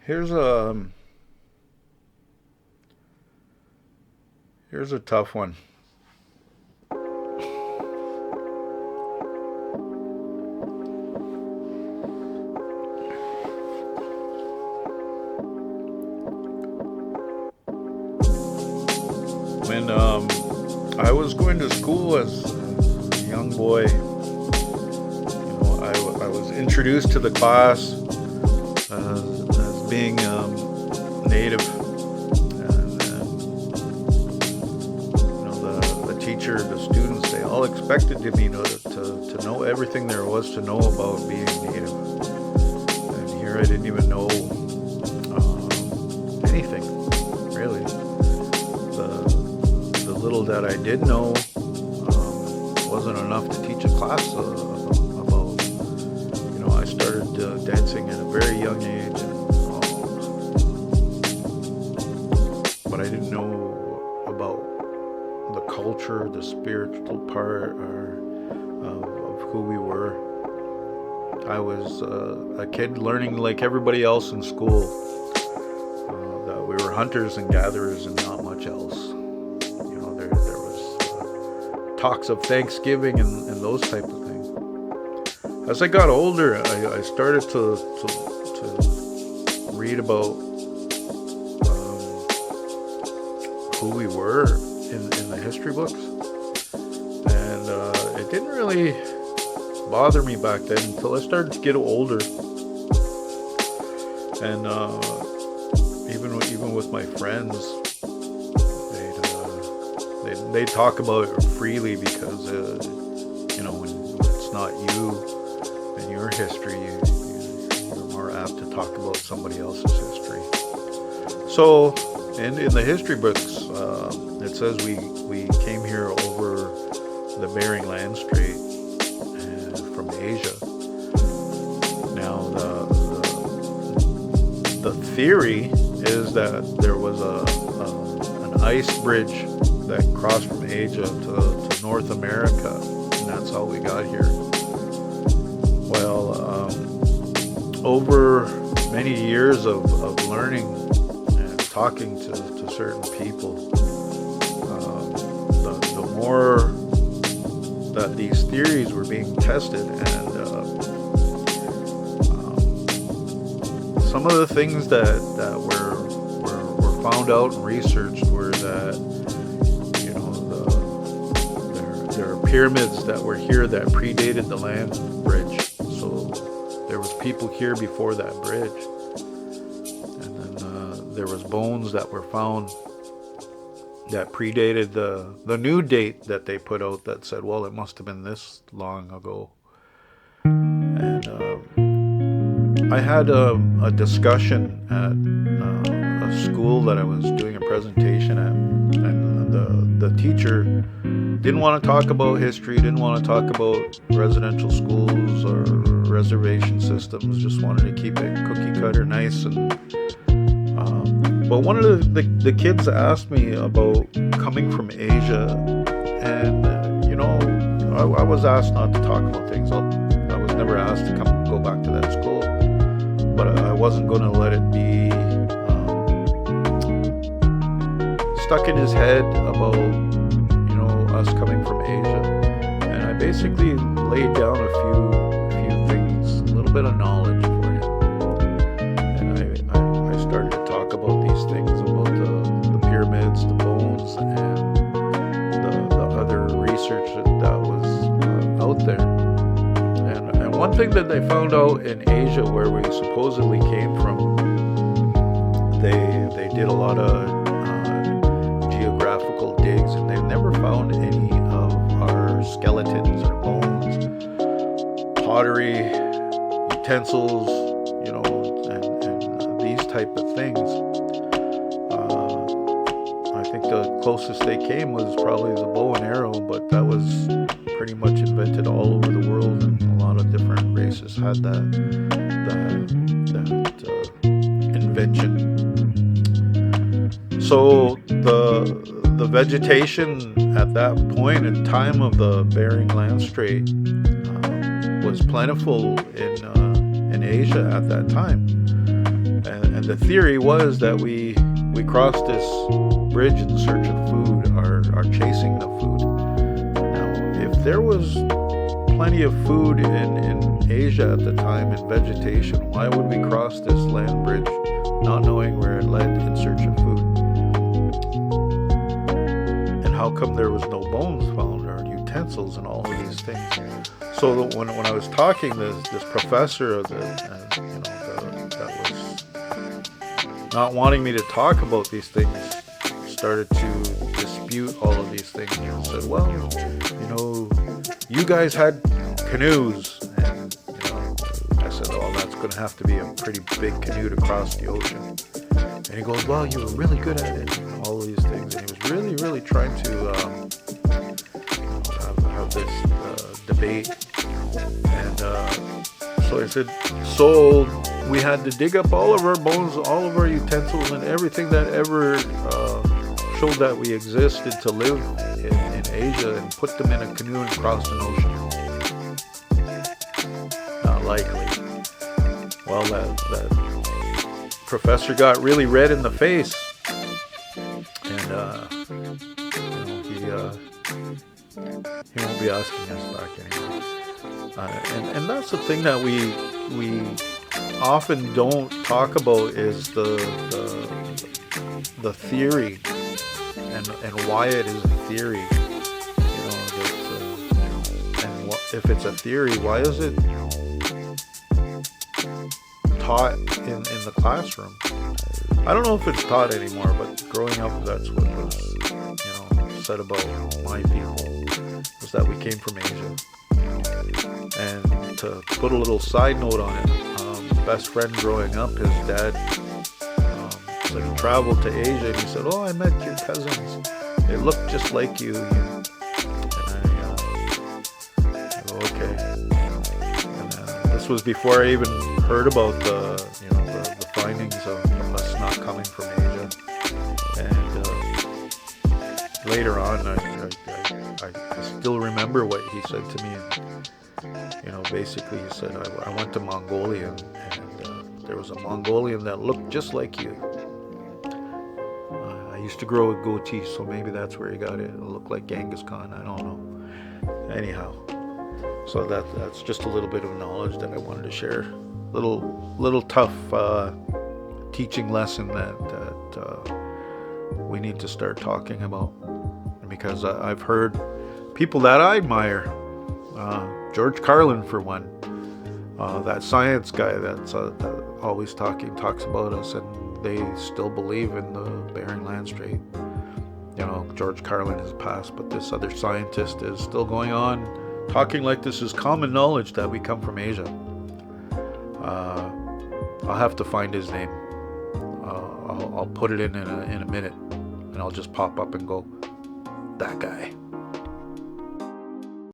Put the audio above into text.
Here's a tough one. When I was going to school as a young boy, I was introduced to the class as being native, and the teacher, the students, they all expected me to know everything there was to know about being native, and here I didn't even know anything really. The little that I did know wasn't enough to teach a class about. I started dancing at a very young age, but I didn't know about the culture, the spiritual part of who we were. I was a kid learning like everybody else in school that we were hunters and gatherers and not much else. There was talks of Thanksgiving and those type of things. As I got older, I started to read about who we were in the history books, and it didn't really bother me back then until I started to get older, and even with my friends, they'd talk about it freely because when it's not you and your history, you're more apt to talk about somebody else's history. So, in the history books, it says we came here over the Bering Land Strait from Asia. Now, the theory is that there was an ice bridge that crossed from Asia to North America, and that's how we got here. Well, over many years of learning and talking to certain people, the more that these theories were being tested, and some of the things that were found out and researched were that there are pyramids that were here that predated the land bridge. So there was people here before that bridge, and then there was bones that were found that predated the new date that they put out that said, well, it must have been this long ago. And I had a discussion at a school that I was doing a presentation at, and the teacher didn't want to talk about history, didn't want to talk about residential schools or reservation systems, just wanted to keep it cookie cutter nice. And but one of the kids asked me about coming from Asia, and I was asked not to talk about things. I was never asked to go back to that school, but I wasn't going to let it be stuck in his head about us coming from Asia. And I basically laid down a few things, a little bit of knowledge for him, and I started to talk about these things, about the pyramids, the bones, and the other research that was out there. And one thing that they found out in Asia, where we supposedly came from, they did a lot of geographical digs, and they never found any of our skeletons or bones, pottery, utensils, and these type of things. I think the closest they came was probably the bow and arrow, but that was pretty much invented all over the world, and a lot of different races had that invention. So the vegetation at that point in time of the Bering Land Strait was plentiful in Asia at that time. And the theory was that we crossed this bridge in search of food, or chasing the food. Now, if there was plenty of food in Asia at the time, in vegetation, why would we cross this land bridge not knowing where it led in search of food? And how come there was no bones found, or utensils, and all of these things? So when I was talking, this professor of that was not wanting me to talk about these things started to dispute all of these things, and said, well, you guys had canoes. And I said, oh, that's going to have to be a pretty big canoe to cross the ocean. And he goes, well, you were really good at it, and all of these things. And he was really, really trying to have this debate. And so I said, so we had to dig up all of our bones, all of our utensils, and everything that ever showed that we existed to live in Asia, and put them in a canoe and cross an ocean. Not likely. Well, that professor got really red in the face, and he won't be asking us back anymore. And that's the thing that we often don't talk about, is the theory, and why it is a theory. And if it's a theory, why is it taught in the classroom? I don't know if it's taught anymore, but growing up, that's what was said about my people, was that we came from Asia. And to put a little side note on it, best friend growing up, his dad said he traveled to Asia, and he said, oh, I met your cousins, they look just like you. And I go, okay. And this was before I even heard about the findings of us not coming from Asia. And later on, I still remember what he said to me. And basically he said, I went to Mongolia, and there was a Mongolian that looked just like you. I used to grow a goatee, so maybe that's where he got it. It looked like Genghis Khan, I don't know. Anyhow, so that's just a little bit of knowledge that I wanted to share. Little tough teaching lesson that we need to start talking about, because I've heard people that I admire, George Carlin for one, that science guy that's always talks about us, and they still believe in the Bering Land Strait. George Carlin has passed, but this other scientist is still going on talking like this is common knowledge that we come from Asia. I'll have to find his name. I'll put it in a minute, and I'll just pop up and go, that guy.